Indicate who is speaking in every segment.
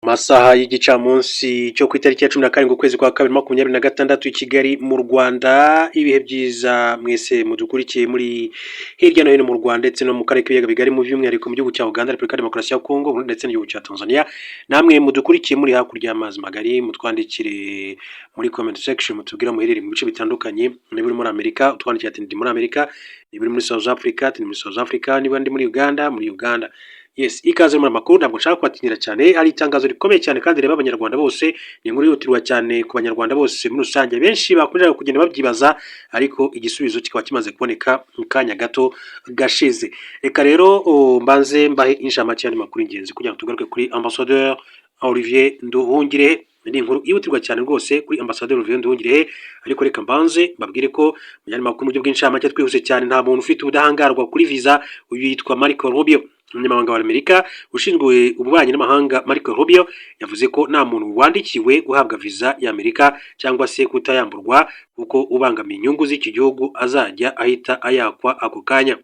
Speaker 1: Masaha y'igicamunsi cyo ku itariki ya 17 ukwezi kwa 2026 i Kigali mu Rwanda. Ibihe byiza mwese mudukurikiye muri hirya no hino mu Rwanda ndetse no mu karere k'ibiyaga bigari, mu by'umwihariko mu gihugu cya Uganda, Repubulika Demokarasi ya Kongo ndetse n'igihugu cya Tanzania. Namwe mudukurikiye muri hakurya y'amazi magari, mutwandikire muri comment section mutubwira muherereye mu bice bitandukanye. Niba uri muri Amerika utwandikira ati ndi muri Amerika, niba uri muri South Africa ati muri South Africa, niba ndi muri Uganda muri Uganda. Yes, ikaze muri makuru. Ntabwo nshaka kwatinira cyane, hari itangazo rikomeye cyane kandi reba abanyarwanda bose, ni inkuru yihutirwa cyane ku banyarwanda bose muri rusange. Benshi bakomeje kugenda babyibaza, ariko igisubizo kikaba kimaze kuboneka mu kanya gato gashize. Reka rero mbanze mbahe inshamake y'andi makuru ingenzi kugira ngo tugaruke kuri Ambassadeur Olivier Nduhungirehe. Ni inkuru yihutirwa cyane rwose kuri Ambassadeur Olivier Nduhungirehe, ariko reka mbanze mbabwire ko mu yandi makuru mu buryo bw'inshamake twihuse cyane, nta muntu ufite ubudahangarwa kuri visa. Uyu yitwa Marco Rubio, umunyamabanga wa Amerika ushinzwe ububanyi n'amahanga. Marco Rubio yavuze ko nta muntu wandikiwe guhabwa visa ya Amerika cyangwa se kutayamburwa, kuko ubangamiye inyungu z'iki gihugu azajya ahita ayakwa ako kanya.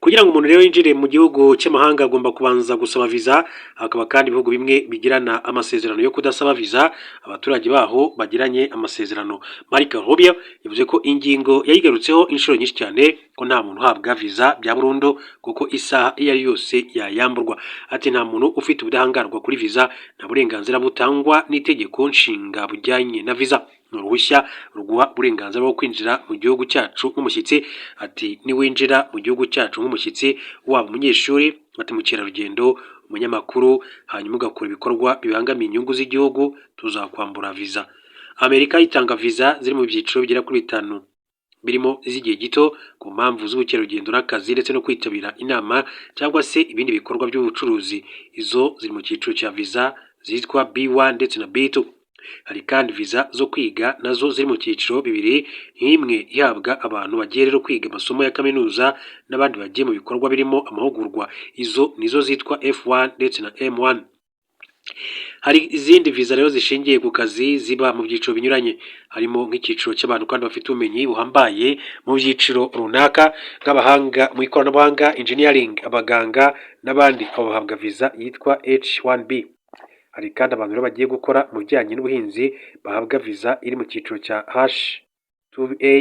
Speaker 1: Kugira ngo umuntu rero yinjire mu gihugu cy'amahanga agomba kubanza gusaba visa. Hakaba kandi ibihugu bimwe bigirana amasezerano yo kudasaba visa abaturage baho bagiranye amasezerano. Marco Rubio yavuze ko ingingo yayigarutseho inshuro nyinshi cyane, ko nta muntu uhabwa visa bya burundu kuko isaha iyo ari yose yayamburwa. Ati nta muntu ufite ubudahangarwa kuri visa, nta burenganzira butangwa n'itegeko nshinga bujyanye na visa. Uruhushya ruguha uburenganzira bwo kwinjira mu gihugu cyacu nk'umushyitsi. Ati niwinjira mu gihugu cyacu nk'umushyitsi, waba umunyeshuri, ati mukerarugendo, umunyamakuru, hanyuma ugakora ibikorwa bibangamiye inyungu z'igihugu, tuzakwambura visa. Amerika itanga visa ziri mu byiciro bigera kuri 5, birimo iz'igihe gito ku mpamvu z'ubukerarugendo n'akazi ndetse no kwitabira inama cyangwa se ibindi bikorwa by'ubucuruzi. Izo ziri mu cyiciro cya visa zitwa B1 ndetse na B2. Hari kandi visa zo kwiga nazo ziri mu cyiciro bibiri, nk'imwe ihabwa abantu bagiye rero kwiga amasomo ya kaminuza n'abandi bagiye mu bikorwa birimo amahugurwa. Izo nizo zitwa F1 ndetse na M1. Hari izindi visa rero zishingiye ku kazi ziba mu byiciro binyuranye, harimo nk'icyiciro cy'abantu kandi bafite ubumenyi buhambaye mu byiciro runaka, nk'abahanga mu ikoranabuhanga, engineering, abaganga n'abandi. Abo bahabwa visa yitwa H1B. Hari kandi abantu rero bagiye gukora mu bijyanye n'ubuhinzi bahabwa visa iri mu cyiciro cya H2A,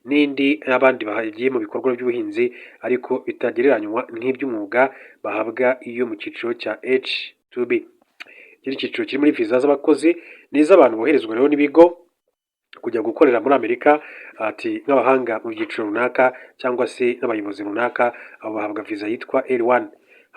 Speaker 1: n'indi n'abandi bagiye mu bikorwa by'ubuhinzi ariko bitagereranywa nk'iby'umwuga bahabwa iyo mu cyiciro cya H2B. Ikindi cyiciro kiri muri visa z'abakozi ni iz'abantu boherezwa rero n'ibigo kujya gukorera muri Amerika, ati nk'abahanga mu byiciro runaka cyangwa se n'abayobozi runaka, abo bahabwa visa yitwa L1.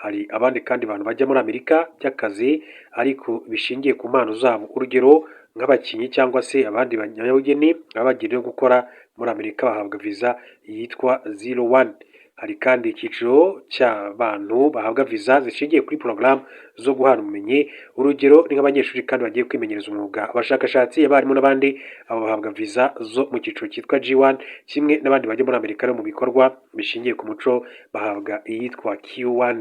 Speaker 1: Hari abandi kandi abantu bajya muri Amerika by'akazi ariko bishingiye ku mpano zabo, urugero nk'abakinnyi cyangwa se abandi banyabugeni baba bagiye gukora muri Amerika bahabwa visa yitwa 01. Hari kandi icyiciro cy'abantu bahabwa visa zishingiye kuri porogaramu zo guhana ubumenyi, urugero ni nk'abanyeshuri kandi bagiye kwimenyereza umwuga, abashakashatsi, abarimu n'abandi. Abo bahabwa visa zo mu cyiciro cyitwa G1, kimwe n'abandi bajya muri Amerika no mu bikorwa bishingiye ku muco bahabwa iyitwa Q1.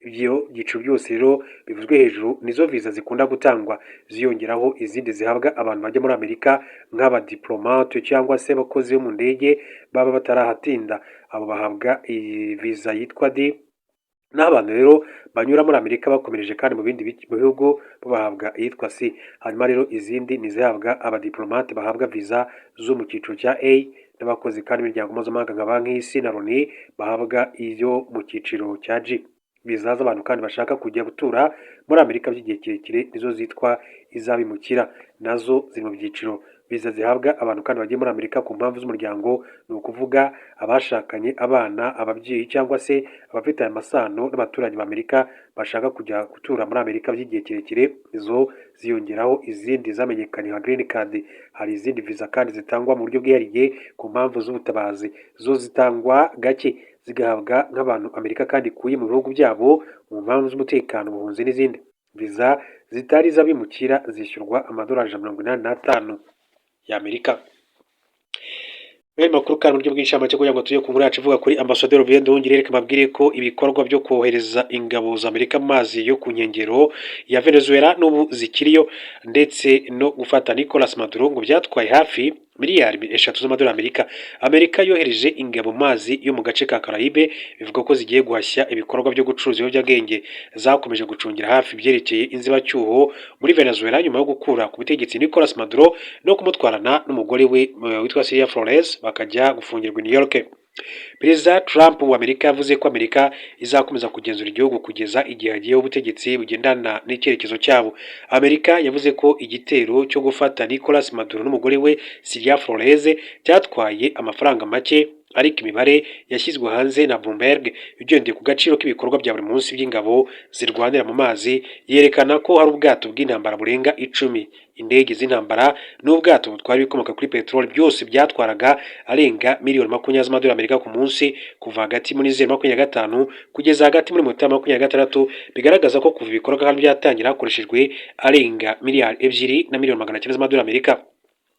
Speaker 1: Ibyo byiciro byose rero bivuzwe hejuru nizo visa zikunda gutangwa, ziyongeraho izindi zihabwa abantu bajya muri Amerika nk'abadiplomate cyangwa se abakozi bo mu ndege baba batarahatinda. Abo bahabwa iyi visa yitwa D. N'abantu rero banyura muri Amerika bakomereje kandi mu bindi bihugu bahabwa iyitwa C. Hanyuma rero izindi nizihabwa abadiplomate bahabwa visa zo mu cyiciro cya A, n'abakozi kandi imiryango mpuzamahanga nka banki y'isi na Loni bahabwa iyo mu cyiciro cya G. Visa z'abantu kandi bashaka kujya gutura muri Amerika by'igihe kirekire nizo zitwa izabimukira, nazo ziri mu byiciro. Visa zihabwa abantu kandi bagiye muri Amerika ku mpamvu z'umuryango, ni ukuvuga abashakanye, abana, ababyeyi cyangwa se abafite aya masano n'abaturage b'Amerika bashaka kujya gutura muri Amerika by'igihe kirekire. Izo ziyongeraho izindi zamenyekanye nka green card. Hari izindi visa kandi zitangwa mu buryo bwihariye ku mpamvu z'ubutabazi, zo zitangwa gake zigahabwa nk'abantu Amerika kandi ikuye mu bihugu byabo mu mpamvu z'umutekano, ubuhunzi n'izindi. Visa zitari iz'abimukira zishyurwa amadolari 185 y'Amerika. Muri makuru kandi mu buryo bw'inshamake kugira ngo tujye ku nkuru yacu ivuga kuri Ambassadeur Olivier Nduhungirehe, reka mbabwire ko ibikorwa byo kohereza ingabo za Amerika mu mazi yo ku nkengero ya Venezuela n'ubu zikiriyo, ndetse no gufata Nicolas Maduro ngo byatwaye hafi miliyari eshatu z'amadolari Amerika. Amerika yohereje ingabo mu mazi yo mu gace ka Caraïbe bivuga ko zigiye guhashya ibikorwa byo gucuruza ibiyobyabwenge. Zakomeje gucungira hafi ibyerekeye inzibacyuho muri Venezuela nyuma yo gukura ku butegetsi Nicolas Maduro no kumutwarana n'umugore we witwa Celia Flores bakajya gufungirwa i New York. Perezida Trump wa Amerika yavuze ko Amerika izakomeza kugenzura igihugu kugeza igihe hagiyeho ubutegetsi bugendana n'icyerekezo cyabo. Amerika yavuze ko igitero cyo gufata Nicolas Maduro n'umugore we Celia Flores cyatwaye amafaranga make, ariko imibare yashyizwe hanze na Bloomberg igendeye ku gaciro k'ibikorwa bya buri munsi by'ingabo zirwanira mu mazi yerekana ko hari ubwato bw'intambara burenga 10, indege z'intambara n'ubwato butwara ibikomoka kuri peteroli byose byatwaraga arenga miliyoni 20 z'amadolari Amerika ku munsi kuva hagati muri 2025 kugeza hagati muri Mutarama 2026, bigaragaza ko kuva ibikorwa kandi byatangira hakoreshejwe arenga miliyari 2 na miliyoni 900 z'amadolari Amerika.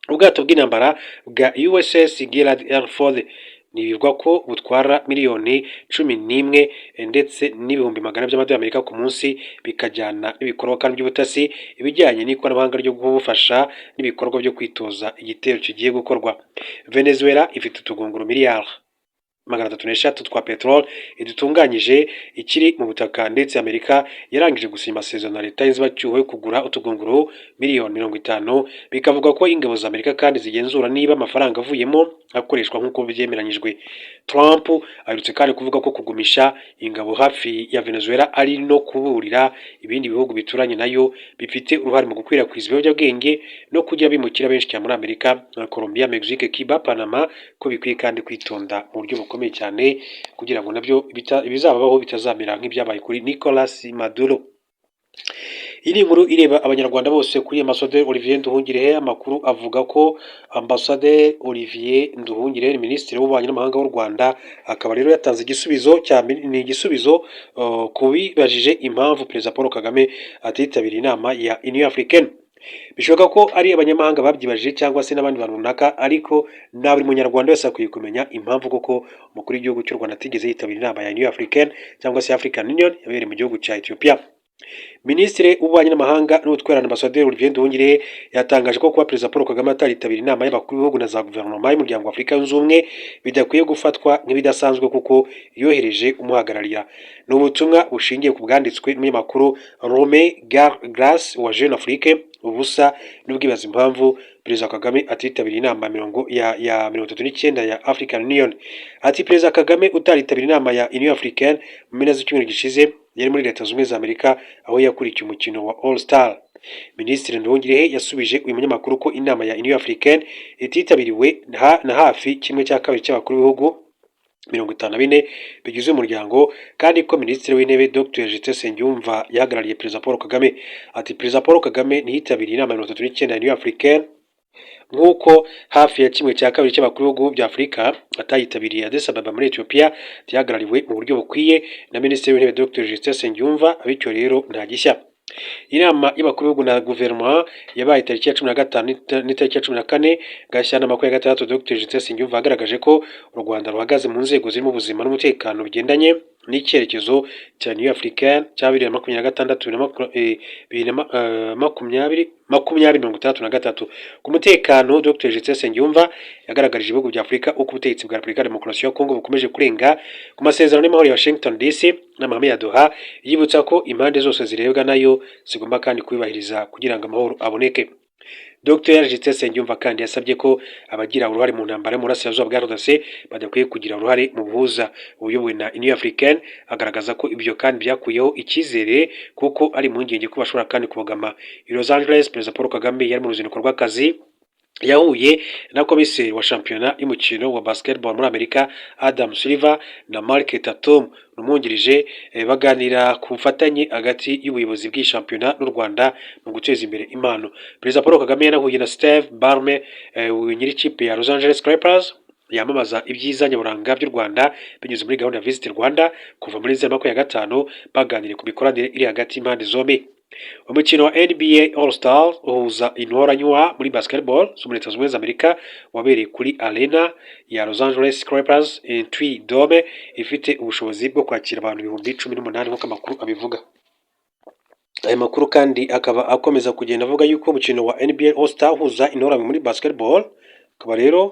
Speaker 1: Ubwato bw'intambara bwa USS Gerald R. Ford nibirwa ko butwara miliyoni 11 ndetse n'ibihumbi 100 by'amadolari Amerika ku munsi, bikajyana ibikorwa kandi by'ubutasi ibijyanye n'ikoranabuhanga ryo gufasha n'ibikorwa byo kwitoza igitero kigiye gukorwa. Venezuela ifite utugunguru miliyari 303 twa peteroli idutunganyije ikiri mu butaka, ndetse Amerika yarangije gusinya amasezerano na leta y'inzibacyuho yo kugura utugunguru miliyoni 50. Bikavuga ko ingabo za Amerika kandi zigenzura niba amafaranga avuyemo akoreshwa nk'uko byemeranyijwe. Trump aherutse kandi kuvuga ko kugumisha ingabo hafi ya Venezuela ari no kuburira ibindi bihugu bituranye nayo bifite uruhare mu gukwirakwiza ibiyobyabwenge no kujya bimukira benshi cyane muri Amerika nka Colombia, Mexique, Cuba, Panama, ko bikwiye kandi kwitonda mu buryo bukomeye cyane kugira ngo nabyo ibizabaho bitazamera nk'ibyabaye kuri Nicolas Maduro. Iyi ni inkuru ireba abanyarwanda bose kuri Ambassadeur Olivier Nduhungirehe. Amakuru avuga ko Ambassadeur Olivier Nduhungirehe, Minisitiri w'Ububanyi n'Amahanga w'u Rwanda, akaba rero yatanze igisubizo kubibajije impamvu Perezida Paul Kagame atitabiriye inama ya Union Africaine. Bishoboka ko ari abanyamahanga babyibajije cyangwa se n'abandi bantu runaka, ariko na buri munyarwanda wese akwiye kumenya impamvu koko umukuru w'igihugu cy'u Rwanda atigeze yitabira inama ya Union Africaine cyangwa se African Union yabereye mu gihugu cya Ethiopia. Minisitiri w'Ububanyi n'Amahanga n'Ubutwererane Ambassadeur Olivier Nduhungirehe yatangaje ko kuba Perezida Paul Kagame ataritabira inama y'abakuru b'ibihugu na za guverinoma y'umuryango wa Afurika yunze ubumwe bidakwiye gufatwa nk'ibidasanzwe kuko yohereje umuhagararira. Ni ubutumwa bushingiye ku bwanditswe n'umunyamakuru Rome Grace wa Jeune Afrique. Ubusa n'ubwibaza impamvu Perezida Kagame atitabiriye inama ya 39 ya African Union. Ati Perezida Kagame utaritabira inama ya Union Africaine mu mpera z'icyumweru gishize yari muri Leta Zunze Ubumwe za Amerika aho yakurikiye umukino wa All Star. Minisitiri Nduhungirehe yasubije uyu munyamakuru ko inama ya Union Africaine ititabiriwe na hafi kimwe cya kabiri cy'abakuru b'ibihugu 54 bigize umuryango, kandi ko Minisitiri w'Intebe Dr Justin Nsengiyumva yahagarariye Perezida Paul Kagame. Ati Perezida Paul Kagame ntiyitabiriye inama ya 39 ya Union Africaine nk'uko hafi ya kimwe cya kabiri cy'abakuru b'ibihugu bya Afurika atayitabiriye Addis Ababa muri Ethiopia byahagarariwe mu buryo bukwiye na Minisitiri w'Intebe Dr Justin Nsengiyumva, bityo rero nta gishya. Inama y'abakuru b'ibihugu na guverinoma yabaye tariki ya 15 n'itariki ya 14 Gashyantare 2026. Dr Justin Nsengiyumva yagaragaje ko u Rwanda ruhagaze mu nzego zirimo ubuzima n'umutekano bigendanye n'icyerekezo cya Union Africaine cya 2026-2033. Ku mutekano, Dr Justin Nsengiyumva yagaragarije ibihugu bya Afurika uko ubutegetsi bwa Repubulika ya Demokarasi ya Kongo bukomeje kurenga ku masezerano y'amahoro ya Washington DC n'amahame ya Doha, yibutsa ko impande zose zirebwa nayo zigomba kandi kubahiriza kugira ngo amahoro aboneke. Dr Justin Nsengiyumva kandi yasabye ko abagira uruhare mu ntambara yo mu burasirazuba bwa RDC badakwiye kugira uruhare mu buhuza ubuyobowe na Union Africaine. Agaragaza ko ibyo kandi byakuyeho icyizere kuko ari impungenge ko bashobora kandi kubogama i Los Angeles. Perezida Paul Kagame yari mu ruzinduko rw'akazi yahuye na komiseri wa shampiyona y'umukino wa basketball muri Amerika Adam Silver na Mark Tatum n'umwungirije, baganira ku bufatanye hagati y'ubuyobozi bw'iyi shampiyona n'u Rwanda mu guteza imbere impano. Perezida Paul Kagame yanahuye na Steve Ballmer, nyiri ikipe ya Los Angeles Clippers yamamaza ibyiza nyaburanga by'u Rwanda binyuze muri gahunda ya Visit Rwanda kuva muri 2025. Baganiriye ku mikoranire iri hagati y'impande zombi. Umukino wa NBA All Star uhuza intoranywa muri basketball zo muri Leta Zunze Ubumwe za Amerika wabereye kuri arena ya Los Angeles Clippers Twin Dome ifite ubushobozi bwo kwakira abantu 18,000 nk'uko amakuru abivuga. Aya makuru kandi akaba akomeza kugenda avuga yuko umukino wa NBA All Star uhuza intoranywa muri basketball ukaba rero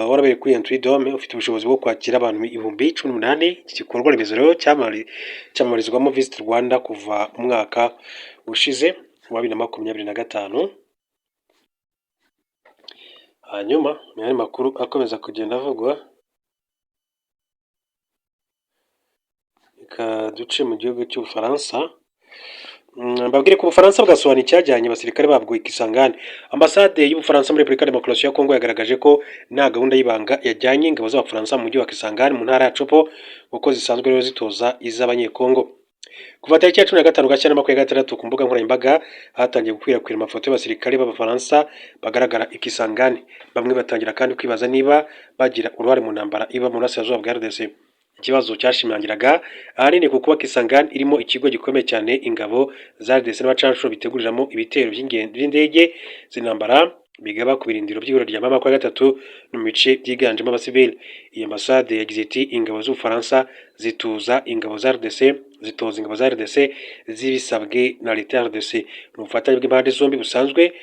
Speaker 1: warabaye kuri Entry Dome ufite ubushobozi bwo kwakira abantu 18,000. Iki gikorwa remezo rero cyamamarizwamo Visit Rwanda kuva mu mwaka ushize wa 2025. Hanyuma mu yandi makuru akomeza kugenda avugwa, reka duce mu gihugu cy'Ubufaransa. Mbabwire ko Ubufaransa bwasobanuye icyajyanye abasirikare babwo i Kisangani. Ambasade y'Ubufaransa muri Repubulika ya Demokarasi ya Kongo yagaragaje ko nta gahunda y'ibanga yajyanye ingabo z'Abafaransa mu mujyi wa Kisangani mu ntara ya Chopo, kuko zisanzwe rero zitoza iz'Abanyekongo. Kuva tariki ya 15 Gashyantare 2026 ku mbuga nkoranyambaga hatangiye gukwirakwira amafoto y'abasirikare b'Abafaransa bagaragara i Kisangani. Bamwe batangira kandi kwibaza niba bagira uruhare mu ntambara iba mu burasirazuba bwa RDC. Ikibazo cyashimangiraga ahanini kuko Kisangani irimo ikigo gikomeye cyane ingabo za RDC n'abacancuro biteguriramo ibitero by'indege z'intambara bigaba ku birindiro by'ibiro rya mama kwa gatatu no mu bice byiganjemo abasivili. Iyi ambasade yagize iti ingabo z'Ubufaransa zitoza ingabo za RDC zibisabwe na leta ya RDC. Mu bufatanye bw'impande zombi busanzwe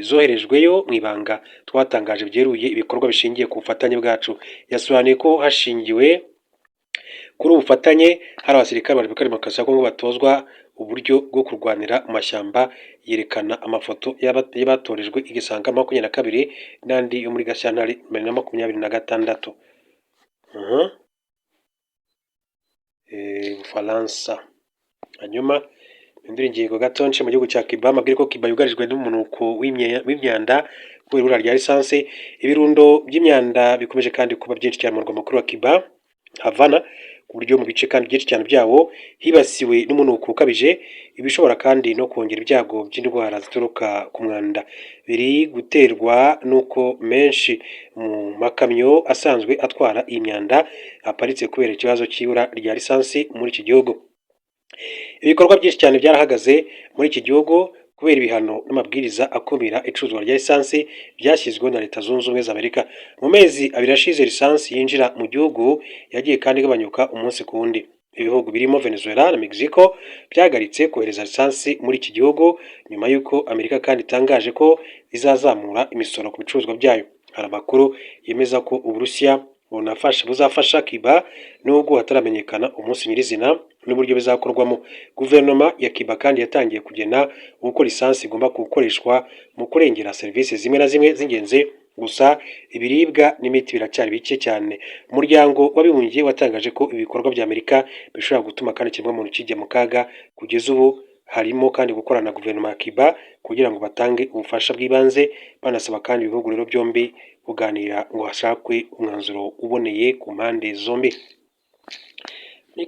Speaker 1: zoherejweyo mu ibanga. Twatangaje byeruye ibikorwa bishingiye ku bufatanye bwacu. Yasobanuye ko hashingiwe kuri ubufatanye hari abasirikare ba Repubulika ya Demokarasi ya Kongo batozwa uburyo bwo kurwanira mu mashyamba. Yerekana amafoto y'abatorejwe igisanga 22 n'andi yo muri Gashyantare 2026. Ufaransa. Hanyuma indiri ingingo gato nce mu gihugu cya Cuba. Amabwire ko Cuba yugarijwe n'umunuko w'imyanda kubera ibura rya lisansi. Ibirundo by'imyanda bikomeje kandi kuba byinshi cyane mu murwa mukuru wa Cuba, Havana, ku buryo mu bice kandi byinshi cyane byawo hibasiwe n'umunuko ukabije, ibishobora kandi no kongera ibyago by'indwara zituruka ku mwanda. Biri guterwa nuko menshi mu makamyo asanzwe atwara iyi myanda aparitse kubera ikibazo cy'ibura rya lisansi muri iki gihugu. Ibikorwa byinshi cyane byarahagaze muri iki gihugu kubera ibihano n'amabwiriza akumira icuruzwa rya lisansi byashyizweho na Leta Zunze Ubumwe za Amerika. Mu mezi abiri ashize lisansi yinjira mu gihugu yagiye kandi igabanyuka umunsi ku wundi. Ibihugu birimo Venezuela na Mexico byagaritse kohereza lisansi muri iki gihugu nyuma y'uko Amerika kandi itangaje ko izazamura imisoro ku bicuruzwa byayo. Hari amakuru yemeza ko Uburusiya buzafasha Cuba nubwo hataramenyekana umunsi nyirizina n'uburyo bizakorwamo. Guverinoma ya Cuba kandi yatangiye kugena uko lisansi igomba gukoreshwa mu kurengera serivisi zimwe na zimwe z'ingenzi. Gusa ibiribwa n'imiti biracyari bike cyane. Umuryango w'abibumbye watangaje ko ibikorwa bya Amerika bishobora gutuma kandi ikiremwamuntu kijya mu kaga. Kugeza ubu harimo kandi gukorana na guverinoma ya Cuba kugira ngo batange ubufasha bw'ibanze, banasaba kandi ibihugu rero byombi kuganira ngo hashakwe umwanzuro uboneye ku mpande zombi.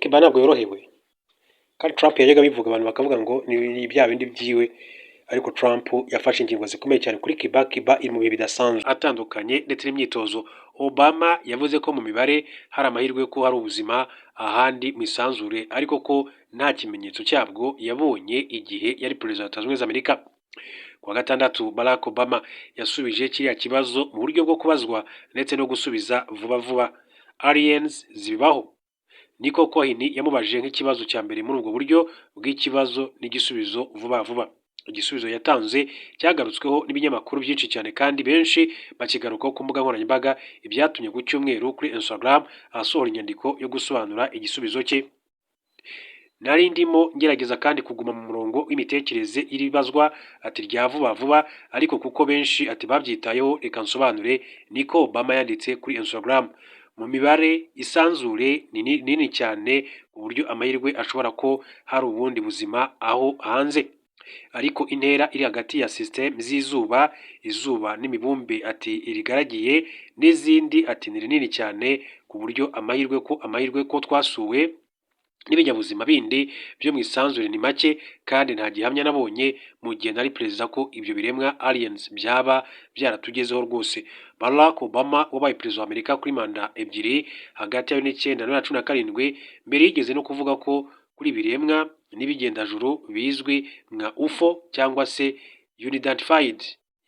Speaker 1: Cuba ntabwo yorohewe kandi Trump yajyaga bivuga abantu bakavuga ngo ni bya bindi byiwe, ariko Trump yafashe ingingo zikomeye cyane kuri Cuba. Cuba iri mu bihe bidasanzwe atandukanye ndetse n'imyitozo. Obama yavuze ko mu mibare hari amahirwe ko hari ubuzima ahandi mu isanzure, ariko ko nta kimenyetso cyabwo yabonye igihe yari perezida wa Leta Zunze Ubumwe za Amerika. Kuwa gatandatu Barack Obama yasubije kiriya kibazo mu buryo bwo kubazwa ndetse no gusubiza vuba vuba. Aliens zibaho? Niko Cohen yamubajije nk'ikibazo cya mbere muri ubwo buryo bw'ikibazo n'igisubizo vuba vuba. Igisubizo yatanze cyagarutsweho n'ibinyamakuru byinshi cyane kandi benshi bakigarukaho ku mbuga nkoranyambaga, ibyatumye ku cyumweru kuri Instagram asohora inyandiko yo gusobanura igisubizo cye. Nari ndimo ngerageza kandi kuguma mu murongo w'imitekerereze iribazwa ati rya vuba vuba, ariko kuko benshi ati babyitayeho reka nsobanure, niko Obama yanditse kuri Instagram. Mu mibare isanzure ni nini cyane ku buryo amahirwe ashobora ko hari ubundi buzima aho hanze, ariko intera iri hagati ya system z'izuba, izuba n'imibumbe ati irigaragiye n'izindi ati ni nini cyane ku buryo amahirwe ko twasuwe n'ibinyabuzima bindi byo mu isanzure ni make, kandi nta gihamya nabonye mu gihe nari perezida ko ibyo biremwa aliens byaba byaratugezeho rwose. Barack Obama wabaye perezida wa Amerika kuri manda ebyiri hagati ya 2009 na 2017 mbere yigeze no kuvuga ko kuri biremwa n'ibigendajuru bizwi nka UFO cyangwa se Unidentified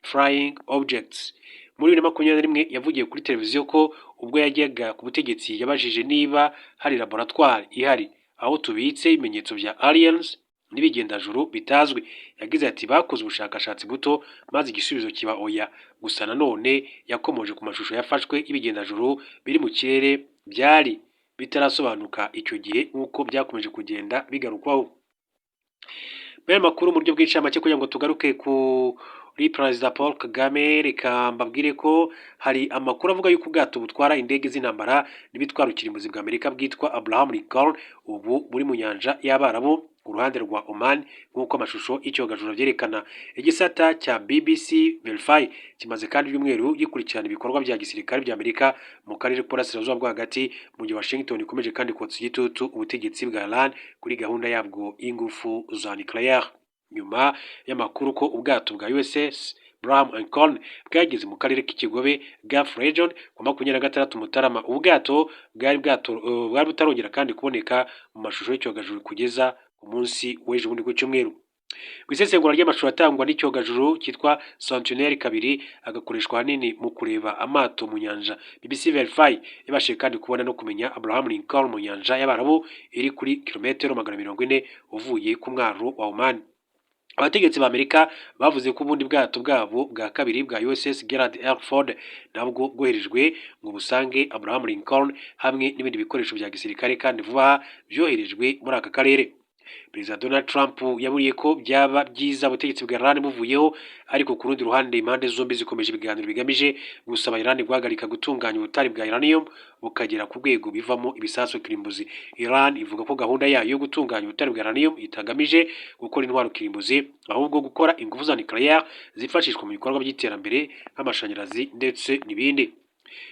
Speaker 1: Flying Objects. Muri 2021 yavugiye kuri televiziyo ko ubwo yajyaga ku butegetsi yabajije niba hari laboratoire ihari aho tubitse ibimenyetso bya aliens. n'ibigendajuru bitazwi. Yagize ati bakoze ubushakashatsi buto maze igisubizo kiba oya. Gusa nanone yakomoje ku mashusho yafashwe y'ibigendajuru biri mu kirere byari bitarasobanuka icyo gihe nk'uko byakomeje kugenda bigarukwaho. Bene makuru mu buryo bw'incamake kugira ngo tugaruke kuri Perezida Paul Kagame, reka mbabwire ko hari amakuru avuga yuko ubwato butwara indege z'intambara n'ibitwara ukirimbuzi bwa Amerika bwitwa Abraham Lincoln ubu buri mu nyanja y'Abarabu ku ruhande rwa Oman nk'uko amashusho y'icyogajuru byerekana. Igisata cya BBC Verify kimaze kandi ibyumweru gikurikirana ibikorwa bya gisirikare bya Amerika mu karere k'uburasirazuba bwo hagati, mu gihe Washington ikomeje kandi kotsa igitutu ubutegetsi bwa Iran kuri gahunda yabwo y'ingufu za nucleaire. Nyuma y'amakuru ko ubwato bwa USS Abraham Lincoln bwageze mu karere k'ikigobe Gulf Region ku 26 Mutarama, ubwato bwari butarongera kandi kuboneka mu mashusho y'icyogajuru kugeza ku munsi w'ejo bundi ku cyumweru. Ku isesengura ry'amashusho atangwa n'icyogajuru cyitwa Sentinel 2 agakoreshwa hanini mu kureba amato mu nyanja, BBC Verify yabashije kandi kubona no kumenya Abraham Lincoln mu nyanja y'Abarabu iri kuri kilometero 440 uvuye ku mwaro wa Oman. Abategetsi ba Amerika bavuze ko ubundi bwato bwabo bwa kabiri bwa USS Gerald R. Ford nabwo bwoherejwe ngo busange Abraham Lincoln hamwe n'ibindi bikoresho bya gisirikare kandi vuba byoherejwe muri aka karere. Perezida Donald Trump yaburiye ko byaba byiza ubutegetsi bwa Iran buvuyeho, ariko ku rundi ruhande impande zombi zikomeje ibiganiro bigamije gusaba Iran guhagarika gutunganya ubutare bwa uranium bukagera ku rwego bivamo ibisasu kirimbuzi. Iran ivuga ko gahunda yayo yo gutunganya ubutare bwa uranium itagamije gukora intwaro kirimbuzi, ahubwo gukora ingufu za nucleaire zifashishwa mu bikorwa by'iterambere nk'amashanyarazi ndetse n'ibindi.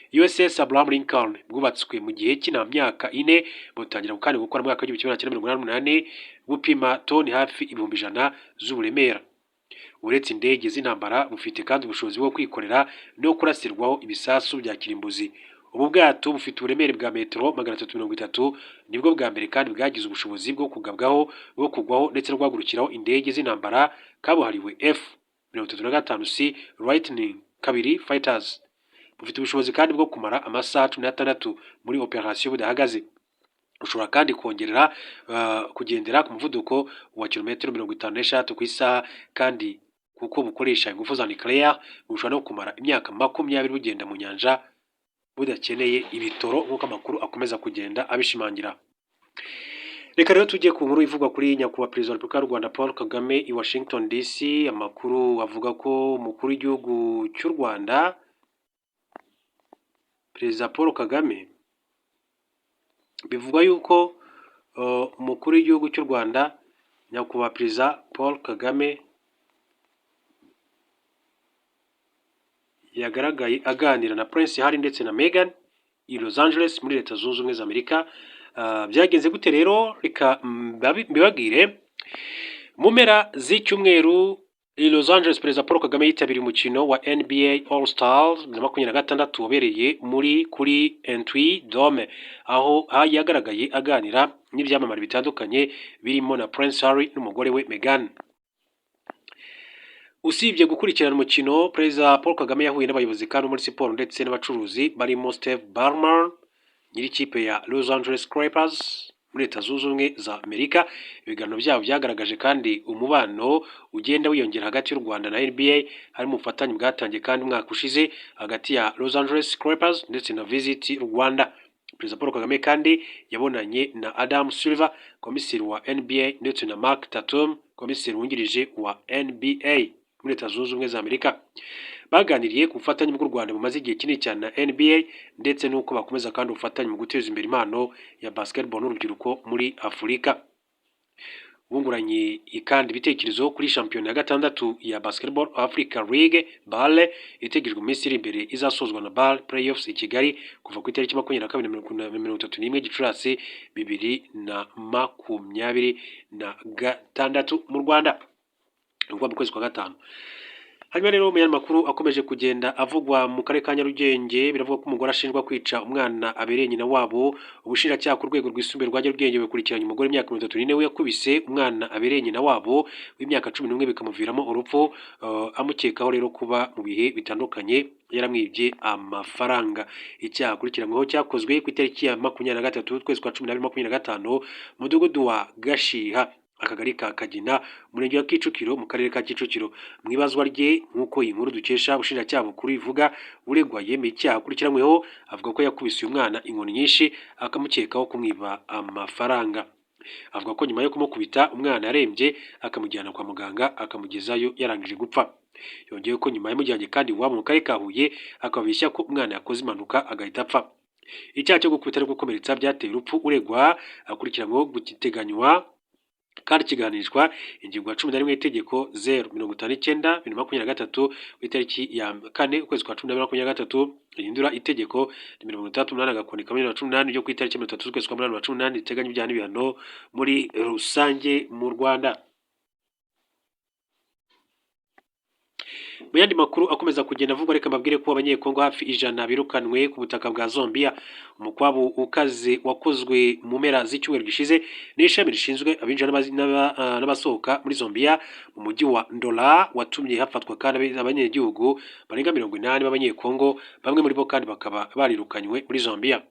Speaker 1: USS Abraham Lincoln bwubatswe mu gihe cy'imyaka 4 butangira kandi gukora mu mwaka wa 1988 bupima toni hafi 100,000 z'uburemera. Uretse indege z'intambara bufite kandi ubushobozi bwo kwikorera no kurasirwaho ibisasu bya kirimbuzi. Ubu bwato bufite uburemere bwa metero 330, nibwo bwa mbere kandi bwagize ubushobozi bwo kugwaho ndetse no guhagurukiraho indege z'intambara kabuhariwe F-35C Lightning II fighters. Bufite ubushobozi kandi bwo kumara amasaha 16 muri operation budahagaze. Ushobora kandi kugendera ku muvuduko wa kilometero 56 ku isaha, kandi kuko bukoresha ingufu za nucleaire bushobora no kumara imyaka 20 bugenda mu nyanja budakeneye ibitoro nk'uko amakuru akomeza kugenda abishimangira. Reka rero tujye ku nkuru ivugwa kuri nyakubahwa Perezida wa Repubulika y'u Rwanda Paul Kagame i Washington DC. Amakuru avuga ko umukuru w'igihugu cy'u Rwanda Perezida Paul Kagame, bivugwa yuko umukuru w'igihugu cy'u Rwanda nyakubahwa Perezida Paul Kagame yagaragaye aganira na Prince Harry ndetse na Meghan i Los Angeles muri Leta Zunze Ubumwe za Amerika. Byagenze gute rero? Reka mbibagire. Mu mpera z'icyumweru i Los Angeles, Perezida Paul Kagame yitabiriye umukino wa NBA All Stars 2026 wabereye kuri Entry Dome, aho yagaragaye aganira n'ibyamamare bitandukanye birimo na Prince Harry n'umugore we Meghan. Usibye gukurikirana umukino, Perezida Paul Kagame yahuye n'abayobozi kandi muri siporo ndetse n'abacuruzi barimo Steve Ballmer nyiri ikipe ya Los Angeles Clippers muri Leta Zunze Ubumwe za Amerika. Ibiganiro byabo byagaragaje kandi umubano ugenda wiyongera hagati y'u Rwanda na NBA, harimo ubufatanye bwatangiye kandi umwaka ushize hagati ya Los Angeles Clippers ndetse na Visit Rwanda. Perezida Paul Kagame kandi yabonanye na Adam Silver, komiseri wa NBA, ndetse na Mark Tatum, komiseri wungirije wa NBA muri Leta Zunze Ubumwe za Amerika. Baganiriye ku bufatanye bw'u Rwanda bumaze igihe kinini cyane na NBA ndetse n'uko bakomeza kandi ubufatanye mu guteza imbere impano ya basketball n'urubyiruko muri Afurika. Bunguranye kandi ibitekerezo kuri shampiyona ya gatandatu ya Basketball Africa League BAL itegejwe mu minsi iri imbere izasozwa na BAL Playoffs i Kigali kuva ku itariki 22-31 Gicurasi 2026 mu Rwanda, ubwo mu kwezi kwa gatanu. Hanyuma rero mu makuru akomeje kugenda avugwa mu karere ka Nyarugenge, biravuga ko umugore ashinjwa kwica umwana abereye nyina wabo. Ubushinjacyaha ku rwego rwisumbuye rwa Nyarugenge bukurikiranye umugore w'imyaka 34 we yakubise umwana abereye nyina wabo w'imyaka 11 bikamuviramo urupfu, amukekaho rero kuba mu bihe bitandukanye yaramwibye amafaranga. Icyaha akurikiranyweho cyakozwe ku itariki ya 23 twezi kwa 12 2025 mudugudu wa Gashiha akagari ka Kagina, umurenge wa Kicukiro, mu karere ka Kicukiro. Mu ibazwa rye nk'uko iyi nkuru dukesha ubushinjacyaha bukuru ivuga, uregwa yemeye icyaha akurikiranyweho, avuga ko yakubise uyu mwana inkoni nyinshi akamukekaho kumwiba amafaranga. Avuga ko nyuma yo kumukubita umwana yarembye akamujyana kwa muganga akamugezayo yarangije gupfa. Yongeyeho ko nyuma yamujyanye kandi iwabo mu karere ka Huye akababeshya ko umwana yakoze impanuka agahita apfa. Icyaha cyo gukubita no gukomeretsa byateye urupfu uregwa akurikiranyweho guteganywa kandi kiganishwa ingingo ya 11 y'itegeko 059/2023 ku itariki ya 4 ukwezi kwa 10 2023 rihindura itegeko 38/2018 ryo ku itariki 30 z'ukwezi kwa 2018 riteganya ibyaha n'ibihano muri rusange mu Rwanda. Mu yandi makuru akomeza kugenda avugwa, reka mbabwire ko abanyekongo hafi 100 birukanwe ku butaka bwa Zambia. Umukwabu ukaze wakozwe mu mpera z'icyumweru gishize n'ishami rishinzwe abinjira n'abasohoka muri Zambia mu mujyi wa Ndola watumye hafatwa kandi abanyegihugu barenga 80 b'abanyekongo, bamwe muri bo kandi bakaba barirukanywe muri Zambia.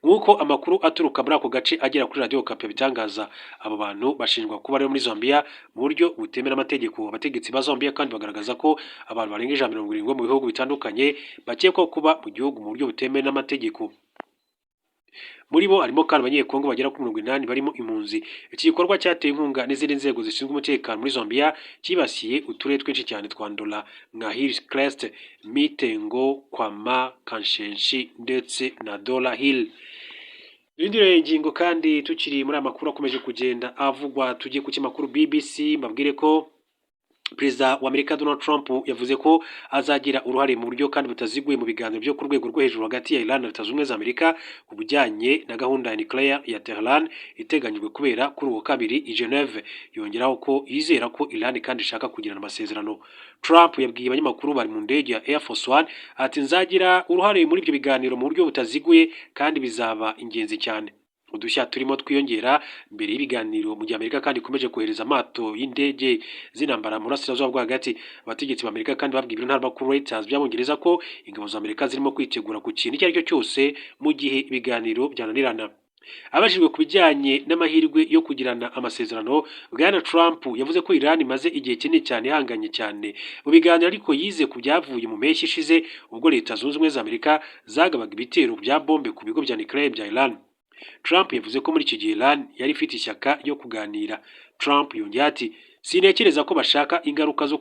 Speaker 1: Nk'uko amakuru aturuka muri ako gace agera kuri Radio Okapi bitangaza, abo bantu bashinjwa kuba ari muri Zambia mu buryo butemera amategeko. Abategetsi ba Zambia kandi bagaragaza ko abantu barenga 170 mu bihugu bitandukanye bakekwa kuba mu gihugu mu buryo butemera n'amategeko. Muri bo harimo kandi abanyekongo bagera kuri 80 barimo impunzi. Iki gikorwa cyateye inkunga n'izindi nzego zishinzwe umutekano muri Zambia, kibasiye uturere twinshi cyane twa Ndola nka Hillcrest, Mitengo, Kwama, Kanshenshi ndetse na Dola Hill. Irindi ngingo kandi tukiri muri amakuru akomeje kugenda avugwa, tujye ku kimakuru BBC mbabwire ko Perezida wa Amerika Donald Trump yavuze ko azagira uruhare mu buryo kandi butaziguye mu biganiro byo ku rwego rwo hejuru hagati ya Iran na Leta Zunze Ubumwe za Amerika ku bijyanye na gahunda ya nuclear ya Tehran iteganyijwe kubera kuri uwo kabiri i Geneve. Yongeraho ko yizera ko Iran kandi ishaka kugirana amasezerano. Trump yabwiye abanyamakuru bari mu ndege ya Air Force One ati, nzagira uruhare muri ibyo biganiro mu buryo butaziguye kandi bizaba ingenzi cyane. Udushya turimo twiyongera mbere y'ibiganiro mu gihe Amerika kandi ikomeje kohereza amato y'indege z'intambara mu burasirazuba bwo hagati. Abategetsi ba Amerika kandi babwiye ntaramakuru Reuters by'Abongereza ko ingabo za Amerika zirimo kwitegura ku kintu icyo ari cyo cyose mu gihe ibiganiro byananirana. Abajijwe ku bijyanye n'amahirwe yo kugirana amasezerano, Bwana Trump yavuze ko Iran imaze igihe kinini cyane ihanganye cyane mu biganiro, ariko yize ku byavuye mu mpeshyi ishize ubwo Leta Zunze Ubumwe za Amerika zagabaga ibitero bya bombe ku bigo bya nuclear bya Iran. Trump yavuze ko muri iki gihe Iran yari ifite ishyaka ryo kuganira. Trump yongeye ati, sinekereza ko bashaka ingaruka zo